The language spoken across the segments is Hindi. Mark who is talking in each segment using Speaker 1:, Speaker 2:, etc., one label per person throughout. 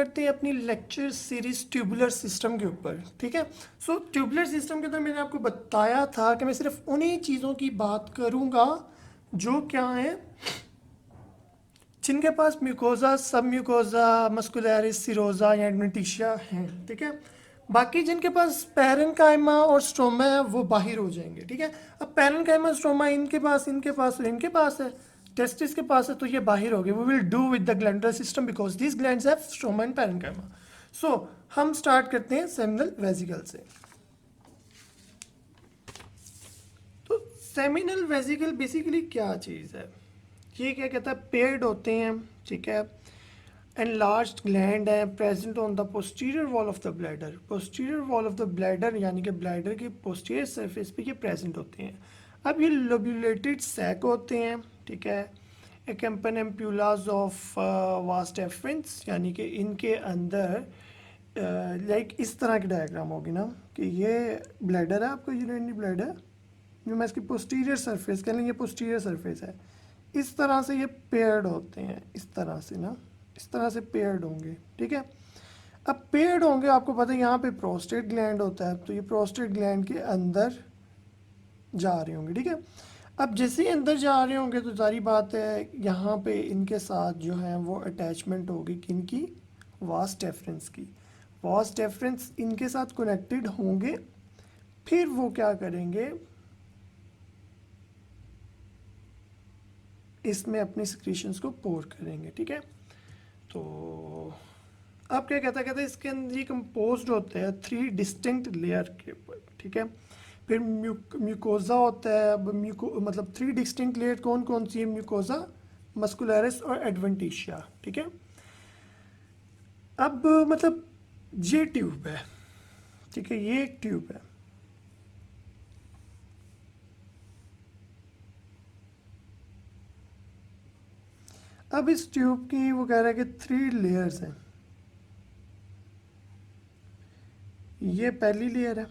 Speaker 1: करते हैं अपनी लेक्चर सीरीज ट्यूबुलर सिस्टम के ऊपर। ठीक है, सो ट्यूबुलर सिस्टम के अंदर मैंने आपको बताया था कि मैं सिर्फ उन्हीं चीज़ों की बात करूंगा जो क्या है, जिनके पास म्यूकोजा, सब म्यूकोजा, मस्कुलरिस, सिरोजा या एडवेंटिशिया है। ठीक है, बाकी जिनके पास पैरेन्काइमा और स्ट्रोमा है वो बाहर हो जाएंगे। ठीक है, अब पैरेन्काइमा स्ट्रोमा इनके पास है, टेस्टिस के पास है, तो ये बाहर हो गए। We will do with the glandular system because this glands have stroma and parenchyma. So हम स्टार्ट करते हैं सेमिनल वेसिकल से। तो सेमिनल वेसिकल बेसिकली क्या चीज़ है, ये क्या कहता है, पेयर्ड होते हैं। ठीक है, एनलार्ज्ड ग्लैंड है present on the posterior wall of the bladder. Posterior wall of the bladder यानी कि ब्लैडर के पोस्टीरियर सरफेस पे ये प्रेजेंट होते हैं। अब ये लोब्यूलेटेड सैक होते हैं। ठीक है, एकम्पन एम्प्यूलाज ऑफ वास्ट एफरेंस, यानी कि इनके अंदर लाइक इस तरह की डायग्राम होगी ना कि ये ब्लैडर है, आपका यूरिनरी ब्लैडर, जो मैं इसकी पोस्टीरियर सरफेस कह लें, ये पोस्टीरियर सरफेस है। इस तरह से ये पेयर्ड होते हैं, इस तरह से ना, इस तरह से पेयर्ड होंगे। ठीक है, अब पेयर्ड होंगे, आपको पता है यहाँ पे प्रोस्टेट ग्लैंड होता है, तो ये प्रोस्टेट ग्लैंड के अंदर जा रहे होंगे। ठीक है, अब जैसे ही अंदर जा रहे होंगे तो सारी बात है यहाँ पे इनके साथ जो है वो अटैचमेंट होगी किनकी, वास्ट डेफरेंस की। वास्ट डेफरेंस इनके साथ कनेक्टेड होंगे, फिर वो क्या करेंगे, इसमें अपनी सिक्रीशंस को पोर करेंगे। ठीक है, तो अब क्या कहता है इसके अंदर ये कंपोज्ड होता है 3 डिस्टिंक्ट लेयर के ऊपर। ठीक है, फिर म्यूकोजा होता है। अब मतलब 3 डिस्टिंक्ट लेयर कौन कौन सी है, म्यूकोजा, मस्कुलरिस और एडवेंटिशिया। ठीक है, अब मतलब ये ट्यूब है। ठीक है, ये एक ट्यूब है। अब इस ट्यूब की वो कह रहा है कि 3 लेयर्स हैं। ये पहली लेयर है,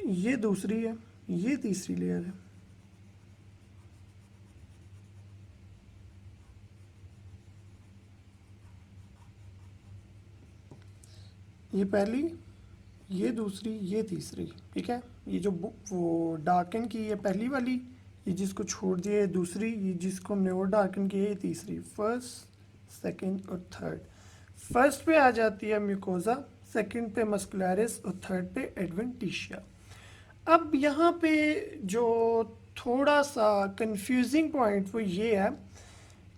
Speaker 1: ये दूसरी है, ये तीसरी लेयर है। ये पहली, ये दूसरी, ये तीसरी। ठीक है, ये जो वो डार्कन की ये पहली वाली, ये जिसको छोड़ दिया ये दूसरी, ये जिसको हमने और डार्कन किया ये तीसरी। फर्स्ट, सेकंड और थर्ड। फर्स्ट पे आ जाती है म्यूकोजा, सेकंड पे मस्कुलरिस और थर्ड पे एडवेंटिशिया। अब यहाँ पे जो थोड़ा सा कंफ्यूजिंग पॉइंट वो ये है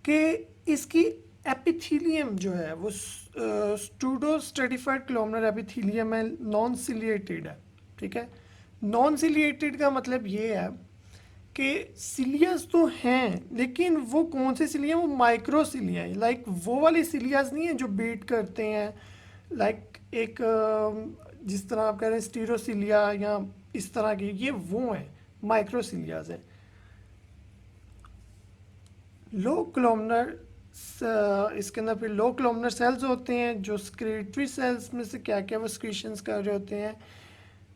Speaker 1: कि इसकी एपिथीलियम जो है वो स्टूडो स्ट्रेटिफाइड कोलमनर एपिथीलियम है, नॉन सिलिएटेड है। ठीक है, नॉन सिलिएटेड का मतलब ये है कि सिलियास तो हैं, लेकिन वो कौन से सिलिया, वो माइक्रो सिलिया है। लाइक वो वाली सिलियास नहीं है जो बीट करते हैं, लाइक एक जिस तरह आप कह रहे हैं स्टीरोसिलिया या इस तरह की, ये वो हैं, माइक्रो सिलियास हैं। लो कोलमनर, इसके अंदर फिर लो कोलमनर सेल्स होते हैं जो स्क्रीटरी सेल्स में से क्या क्या वो स्क्रीशंस कर रहे होते हैं,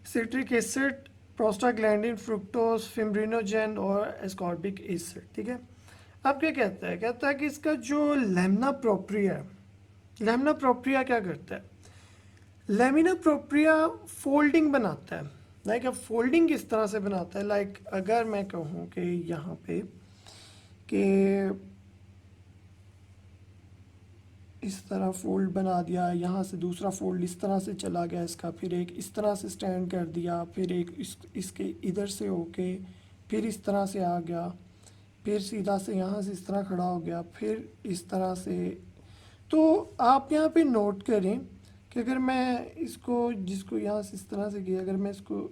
Speaker 1: citric acid, prostaglandin, fructose, fibrinogen और एस्कॉर्बिक एसिड। ठीक है, अब क्या कहता है कि इसका जो लेमिना प्रोप्रिया है, लेमिना प्रोप्रिया क्या करता है, लेमिना प्रोप्रिया फोल्डिंग बनाता है। लाइक अब फोल्डिंग किस तरह से बनाता है, लाइक अगर मैं कहूँ कि यहाँ पे कि इस तरह फोल्ड बना दिया, यहाँ से दूसरा फोल्ड इस तरह से चला गया इसका, फिर एक इस तरह से स्टैंड कर दिया, फिर एक इसके इधर से होके फिर इस तरह से आ गया, फिर सीधा से यहाँ से इस तरह खड़ा हो गया, फिर इस तरह से। तो आप यहाँ पे नोट करें कि अगर मैं इसको, जिसको यहाँ से इस तरह से किया, अगर मैं इसको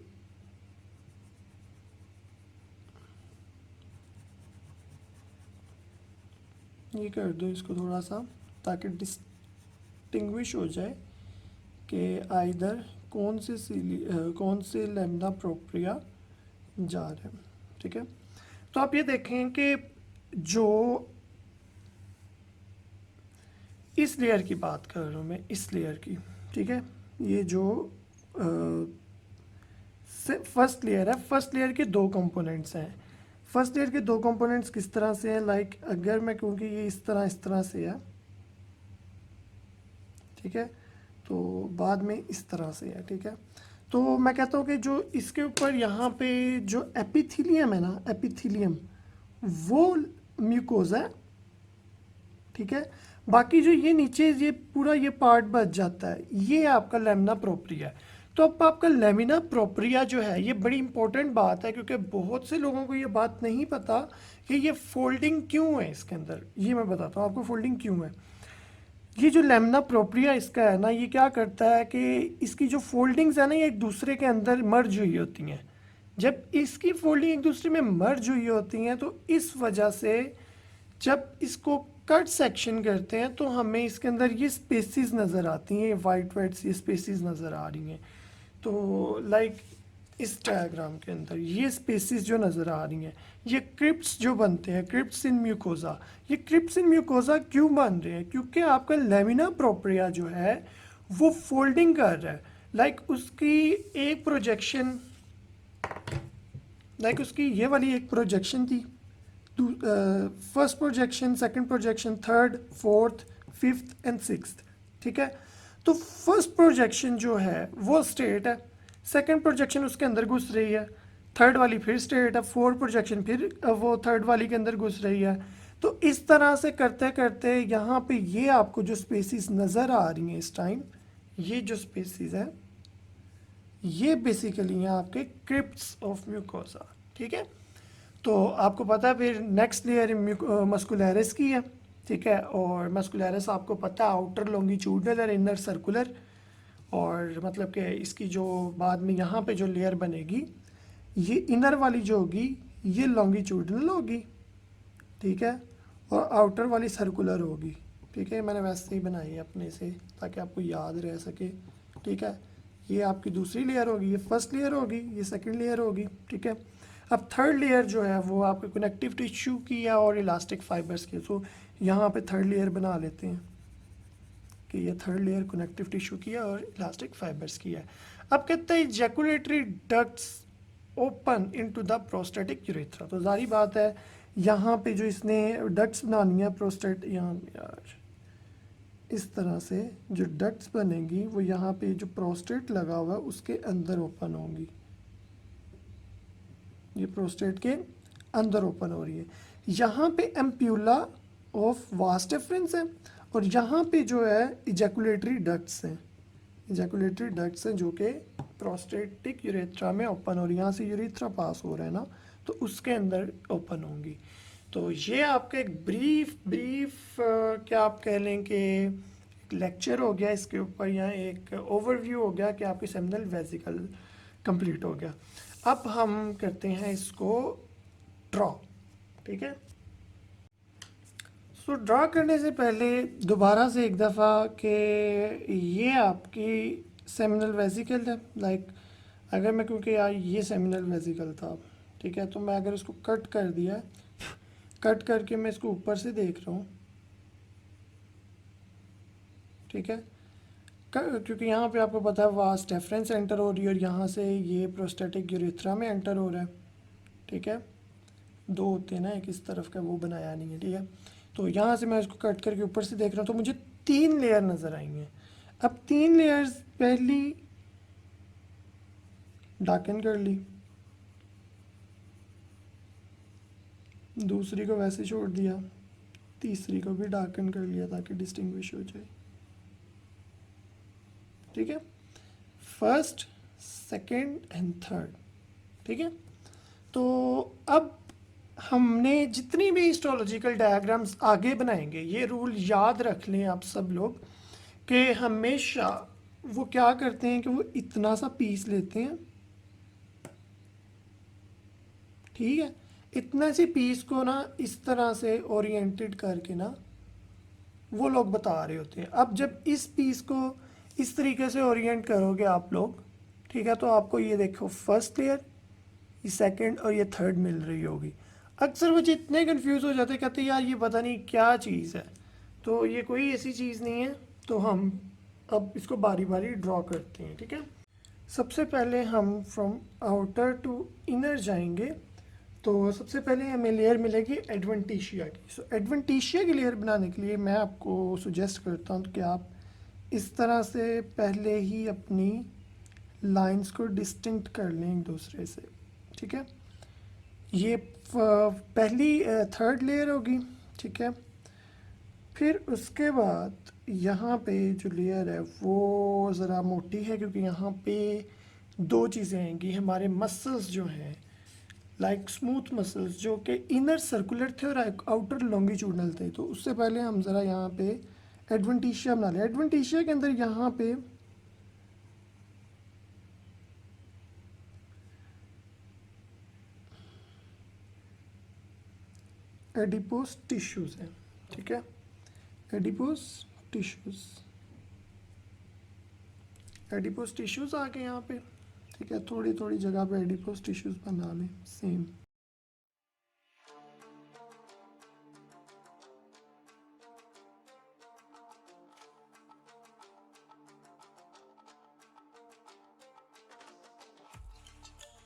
Speaker 1: ये कर दूँ इसको थोड़ा सा, ताकि डिस्टिंग्विश हो जाए कि आइदर कौन से लेमिना प्रोप्रिया जा रहे हैं। ठीक है, तो आप ये देखें कि जो इस लेयर की बात कर रहा हूँ मैं, इस लेयर की। ठीक है, ये जो फर्स्ट लेयर है, फर्स्ट लेयर के 2 कंपोनेंट्स हैं। फर्स्ट लेयर के दो कंपोनेंट्स किस तरह से हैं, लाइक अगर मैं कहूँ कि ये इस तरह से है, ठीक है, तो बाद में इस तरह से है, ठीक है। तो मैं कहता हूँ कि जो इसके ऊपर यहाँ पे जो एपिथीलियम है ना, एपिथीलियम वो म्यूकोजा है, ठीक है। बाकी जो ये नीचे ये पूरा ये पार्ट बच जाता है, ये आपका लेमिना प्रोप्रिया है। तो अब आपका लेमिना प्रोप्रिया जो है ये बड़ी इंपॉर्टेंट बात है, क्योंकि बहुत से लोगों को ये बात नहीं पता कि ये फोल्डिंग क्यों है इसके अंदर। ये मैं बताता हूँ आपको फोल्डिंग क्यों है। ये जो लेमिना प्रोप्रिया इसका है ना, ये क्या करता है कि इसकी जो फोल्डिंग्स है ना, ये एक दूसरे के अंदर मर्ज हुई होती हैं। जब इसकी फोल्डिंग एक दूसरे में मर्ज हुई होती हैं तो इस वजह से जब इसको कट सेक्शन करते हैं तो हमें इसके अंदर ये स्पेसिस नज़र आती हैं, वाइट वाइट ये स्पेसिस नज़र आ रही हैं। तो लाइक इस डायग्राम के अंदर ये स्पेसिस जो नज़र आ रही हैं, ये क्रिप्ट्स जो बनते हैं, क्रिप्ट्स इन म्यूकोजा। ये क्रिप्ट्स इन म्यूकोजा क्यों बन रहे हैं? क्योंकि आपका लेमिना प्रोप्रिया जो है वो फोल्डिंग कर रहा है। लाइक उसकी एक प्रोजेक्शन, लाइक उसकी ये वाली एक प्रोजेक्शन थी, first projection, second projection, third, fourth, fifth and sixth, ठीक है। तो फर्स्ट प्रोजेक्शन जो है वो स्ट्रेट है, सेकंड प्रोजेक्शन उसके अंदर घुस रही है, थर्ड वाली फिर स्ट्रेट है, फोर्थ प्रोजेक्शन फिर वो थर्ड वाली के अंदर घुस रही है। तो इस तरह से करते करते यहाँ पे ये आपको जो स्पेसिस नज़र आ रही हैं इस टाइम, ये जो स्पेसिस है ये बेसिकली हैं आपके क्रिप्ट्स ऑफ म्यूकोसा, ठीक है। तो आपको पता है फिर नेक्स्ट लेयर मस्कुलैरिस की है, ठीक है। और मस्कुलैरिस आपको पता है आउटर लॉन्गिट्यूडनल और इनर सर्कुलर, और मतलब कि इसकी जो बाद में यहाँ पे जो लेयर बनेगी ये इनर वाली जो होगी ये लॉन्गिट्यूडनल होगी, ठीक है, और आउटर वाली सर्कुलर होगी, ठीक है। मैंने वैसे ही बनाई है अपने से ताकि आपको याद रह सके, ठीक है। ये आपकी दूसरी लेयर होगी, ये फर्स्ट लेयर होगी, ये सेकंड लेयर होगी, ठीक है। अब थर्ड लेयर जो है वो आपके कनेक्टिव टिश्यू की है और इलास्टिक फाइबर्स की। सो यहाँ पे थर्ड लेयर बना लेते हैं कि ये थर्ड लेयर कनेक्टिव टिश्यू की है और इलास्टिक फाइबर्स की है। अब कहते हैं ejaculatory ducts open into the prostatic urethra. तो जारी बात है यहाँ पे जो इसने डक्ट्स बनानी है प्रोस्टेट, यहाँ यार इस तरह से जो डक्ट्स बनेंगी वो यहाँ पे जो प्रोस्टेट लगा हुआ है उसके अंदर ओपन होंगी, ये प्रोस्टेट के अंदर ओपन हो रही है। यहाँ पे एम्प्यूला ऑफ वास डिफरेंस है और यहाँ पे जो है इजैकुलेटरी डक्ट्स हैं, इजैकुलेटरी डक्ट्स हैं जो कि प्रोस्टेटिक यूरेथ्रा में ओपन हो रही है। यहाँ से यूरेथ्रा पास हो रहा है ना, तो उसके अंदर ओपन होंगी। तो ये आपका एक ब्रीफ क्या आप कह लें कि एक लेक्चर हो गया इसके ऊपर, या एक ओवरव्यू हो गया कि आपकी सेमिनल वेसिकल कंप्लीट हो गया। अब हम करते हैं इसको ड्रॉ, ठीक है। सो ड्रॉ करने से पहले दोबारा से एक दफ़ा कि ये आपकी सेमिनल वेसिकल है। लाइक अगर मैं, क्योंकि यार ये सेमिनल वेसिकल था, ठीक है, तो मैं अगर इसको कट कर दिया, कट करके मैं इसको ऊपर से देख रहा हूँ, ठीक है, क्योंकि यहाँ पे आपको पता है वास डेफरेंस एंटर हो रही है और यहाँ से ये प्रोस्टेटिक यूरेथ्रा में एंटर हो रहा है, ठीक है। दो होते हैं ना, एक इस तरफ का वो बनाया नहीं है, ठीक है। तो यहाँ से मैं इसको कट करके ऊपर से देख रहा हूँ तो मुझे 3 लेयर नज़र आई हैं। अब 3 लेयर्स, पहली डार्कन कर ली, दूसरी को वैसे छोड़ दिया, तीसरी को भी डार्कन कर लिया ताकि डिस्टिंग्विश हो जाए, ठीक है। फर्स्ट, सेकंड एंड थर्ड, ठीक है। तो अब हमने जितनी भी हिस्टोलॉजिकल डायग्राम्स आगे बनाएंगे, ये रूल याद रख लें आप सब लोग कि हमेशा वो क्या करते हैं कि वो इतना सा पीस लेते हैं, ठीक है। इतना सी पीस को ना इस तरह से ओरिएंटेड करके ना वो लोग बता रहे होते हैं। अब जब इस पीस को इस तरीके से ओरिएंट करोगे आप लोग, ठीक है, तो आपको ये देखो फर्स्ट लेयर, ये सेकंड और ये थर्ड मिल रही होगी। अक्सर बच्चे इतने कंफ्यूज हो जाते, कहते यार ये पता नहीं क्या चीज़ है। तो ये कोई ऐसी चीज़ नहीं है। तो हम अब इसको बारी बारी ड्रॉ करते हैं, ठीक है। सबसे पहले हम फ्रॉम आउटर टू इनर जाएंगे। तो सबसे पहले हमें लेयर मिलेगी एडवेंटिशिया की। सो एडवेंटिशिया की लेयर बनाने के लिए मैं आपको सुजेस्ट करता हूँ कि आप इस तरह से पहले ही अपनी लाइंस को डिस्टिंक्ट कर लें एक दूसरे से, ठीक है। ये पहली थर्ड लेयर होगी, ठीक है। फिर उसके बाद यहाँ पे जो लेयर है वो ज़रा मोटी है, क्योंकि यहाँ पे दो चीज़ें आएंगी। हमारे मसल्स जो हैं, लाइक स्मूथ मसल्स, जो कि इनर सर्कुलर थे और आउटर लॉन्गिट्यूडनल थे। तो उससे पहले हम ज़रा यहाँ पे एडवेंटिशिया बना लें। एडवेंटिशिया के अंदर यहाँ पे एडिपोस टिश्यूज़ हैं, ठीक है। एडिपोस टिश्यूज़, एडिपोस टिश्यूज़ आ गए यहाँ पे, ठीक है। थोड़ी थोड़ी जगह पे एडिपोस टिश्यूज़ बना लें सेम।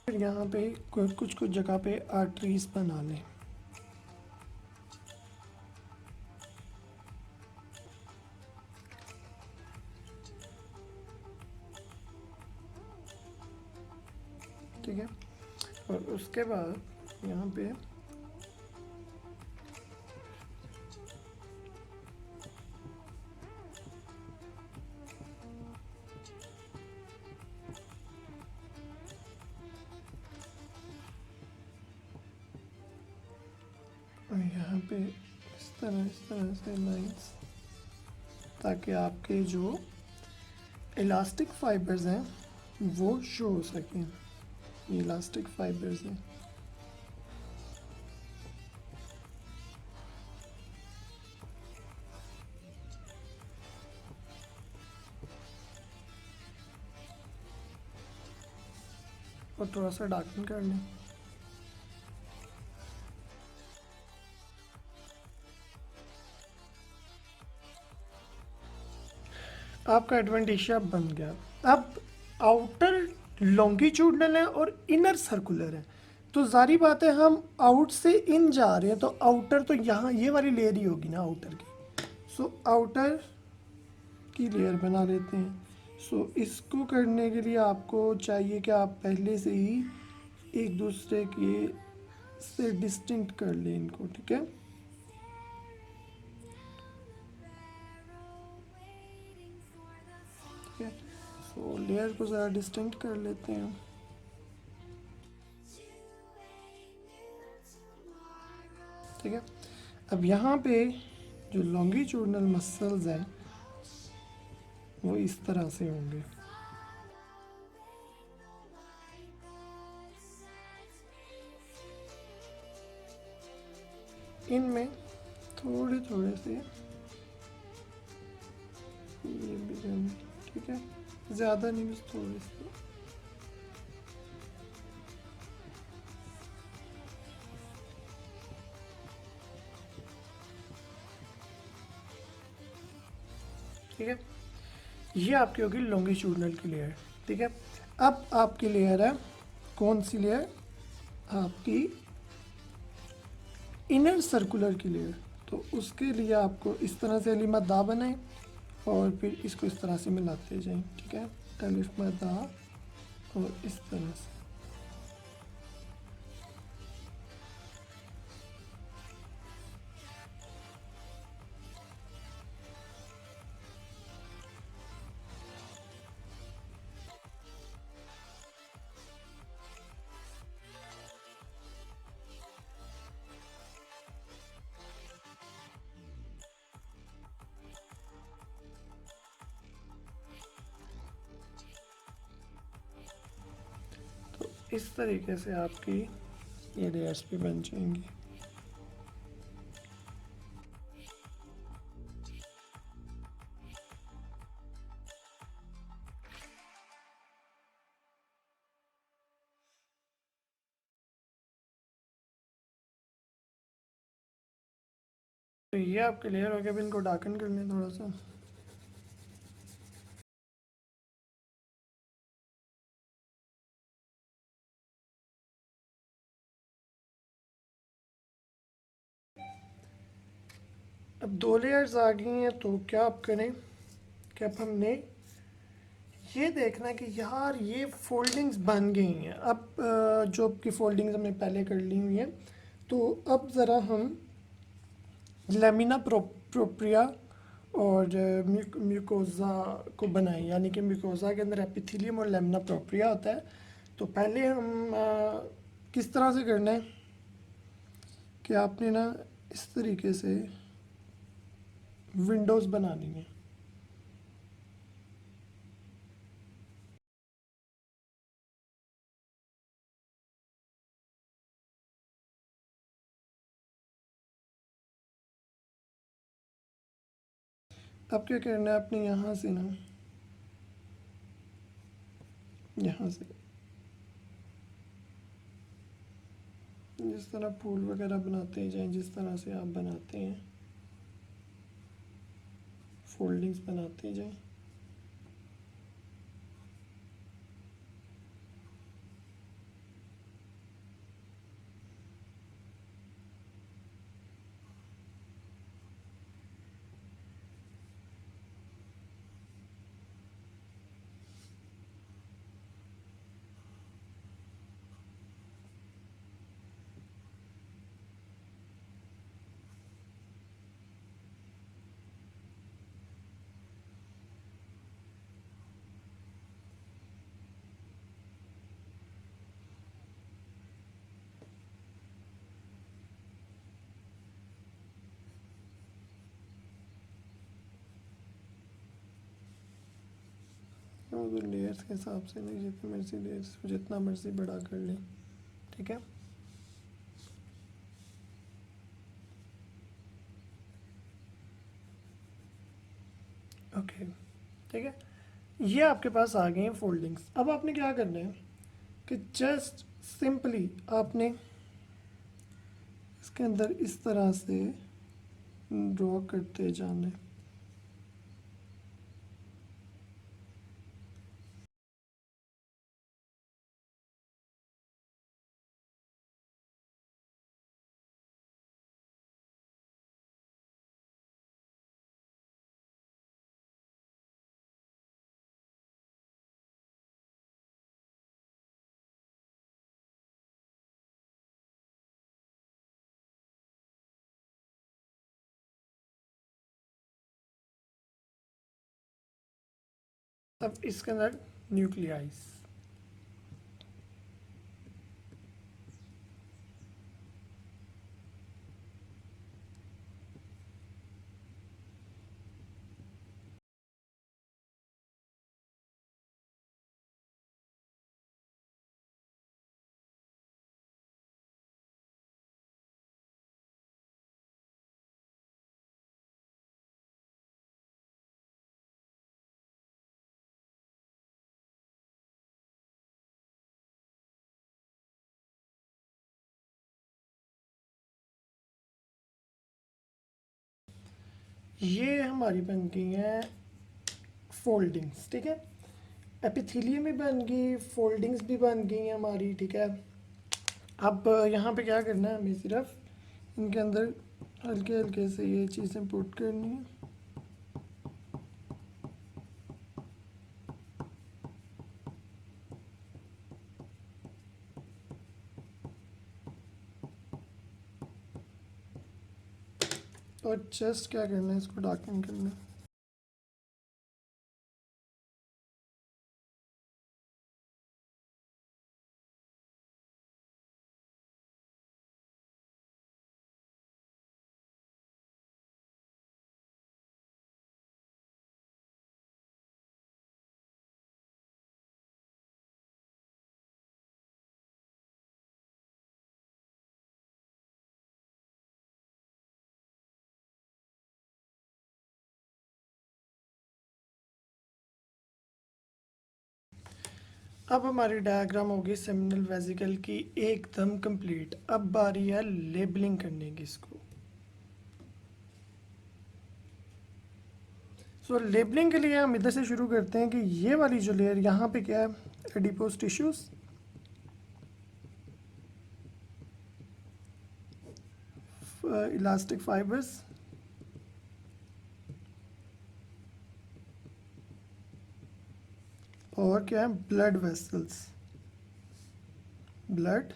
Speaker 1: फिर यहाँ पे कुछ कुछ जगह पे आर्टरीज बना लें। ठीक है। और उसके बाद यहाँ पे यहाँ पे इस तरह से लाइंस, ताकि आपके जो इलास्टिक फाइबर्स हैं वो शो हो सकें। ये इलास्टिक फाइबर्स हैं। और थोड़ा सा डार्कन कर लें। आपका एडवेंटिशिया बन गया। अब आउटर लॉन्गिट्यूडनल है और इनर सर्कुलर है, तो जारी बात है हम आउट से इन जा रहे हैं, तो आउटर तो यहाँ ये वाली लेयर ही होगी ना आउटर की। सो आउटर की लेयर बना लेते हैं। सो इसको करने के लिए आपको चाहिए कि आप पहले से ही एक दूसरे के से डिस्टिंक्ट कर लें इनको, ठीक है। ठीक है, सो लेयर को ज़रा डिस्टिंक्ट कर लेते हैं। ठीक है। अब यहाँ पे जो लॉन्गिट्यूडनल मसल्स हैं वो इस तरह से होंगे। इनमें थोड़े थोड़े से ये भी करने, ठीक है, ज़्यादा नहीं, बस थोड़े से। ठीक है, ये आपकी होगी लॉन्गिट्यूडनल की लेयर। ठीक है। अब आपकी लेयर है कौन सी लेयर? आपकी इनर सर्कुलर की लेयर। तो उसके लिए आपको इस तरह से अलीमा दा बनाएं और फिर इसको इस तरह से मिलाते जाएं। ठीक है, अलिफ दा और इस तरह से। तो इस तरीके से आपकी ये लेयर्स भी बन जाएंगी। तो ये आपके लेयर हो गया। अब इनको डार्कन कर लें थोड़ा सा। अब 2 लेयर्स आ गई हैं, तो क्या आप करें कि अब हमने ये देखना है कि यार ये फोल्डिंग्स बन गई हैं। अब जो की फोल्डिंग्स हमने पहले कर ली हुई हैं, तो अब ज़रा हम लेमिना प्रोप्रिया और म्यूकोज़ा को बनाएं, यानी कि म्यूकोज़ा के अंदर एपिथेलियम और लेमिना प्रोप्रिया होता है। तो पहले हम किस तरह से करना है कि आपने ना इस तरीके से विंडोज़ बनानी है। अब क्या करना है, आपने यहाँ से ना, यहाँ से जिस तरह फूल वगैरह बनाते जाएं, जिस तरह से आप बनाते हैं फोल्डिंग्स बनाते जाएं। तो लेयर्स के हिसाब से नहीं, जितनी मर्जी लेयर्स जितना मर्जी बड़ा कर लें, ठीक है। ओके, ठीक है। ये आपके पास आ गए हैं फोल्डिंग्स। अब आपने क्या करना है कि जस्ट सिंपली आपने इसके अंदर इस तरह से ड्रॉ करते जाना है। अब इसके अंदर न्यूक्लियाइस, ये हमारी बन गई हैं फोल्डिंग्स, ठीक है। एपिथेलियम भी बन गई, फोल्डिंग्स भी बन गई हैं हमारी, ठीक है। अब यहाँ पे क्या करना है, हमें सिर्फ इनके अंदर हल्के हल्के से ये चीज़ें पुट करनी है। और जस्ट क्या करना है, इसको डार्कन करना है। अब हमारी डायग्राम होगी सेमिनल वेसिकल की एकदम कंप्लीट। अब बारी है लेबलिंग करने की इसको। सो लेबलिंग के लिए हम इधर से शुरू करते हैं कि ये वाली जो लेयर यहाँ पे क्या है, एडिपोज टिश्यूज, इलास्टिक फाइबर्स, और क्या है, ब्लड वेसल्स, ब्लड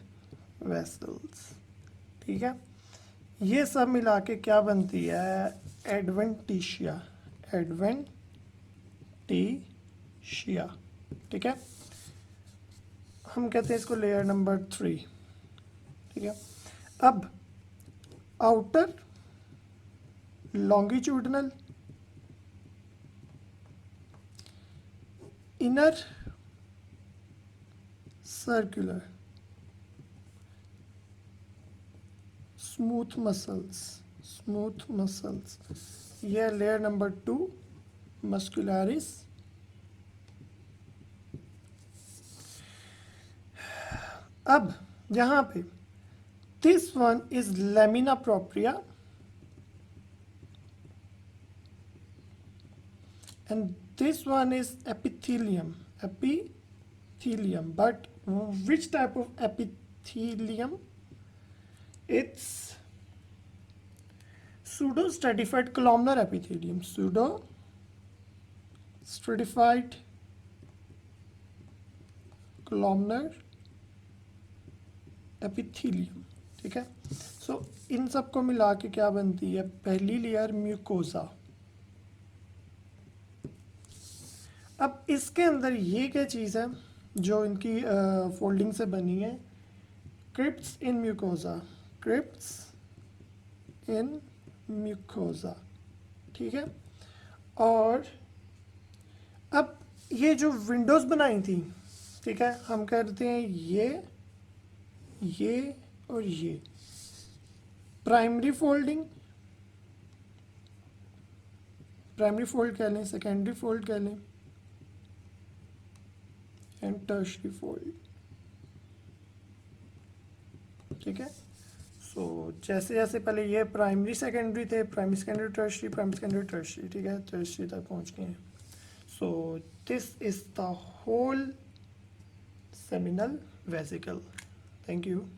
Speaker 1: वेसल्स, ठीक है। ये सब मिला के क्या बनती है, एडवेंटिशिया, एडवेंटिशिया, ठीक है। हम कहते हैं इसको लेयर नंबर 3, ठीक है। अब outer longitudinal, inner circular, smooth muscles, smooth muscles, ये लेयर नंबर 2 मस्कुलरिस। अब यहाँ पे this one is lamina propria and this one is epithelium, but which type of epithelium? It's pseudo stratified columnar epithelium, pseudo stratified columnar epithelium, ठीक है। सो इन सब को मिला के क्या बनती है, पहली लेयर म्यूकोसा। अब इसके अंदर ये क्या चीज़ है जो इनकी फोल्डिंग से बनी है, क्रिप्ट्स इन म्यूकोसा, क्रिप्ट्स इन म्यूकोसा, ठीक है। और अब ये जो विंडोज़ बनाई थी, ठीक है, हम करते हैं ये और ये प्राइमरी फोल्डिंग, प्राइमरी फोल्ड कह लें, सेकेंडरी फोल्ड कह लें, एंड टर्शरी फोल्ड, ठीक है। सो जैसे जैसे पहले ये प्राइमरी सेकेंडरी थे, primary secondary tertiary, primary secondary tertiary, ठीक है, टर्शरी तक पहुंच गए हैं। So this is the whole seminal vesicle. Thank you.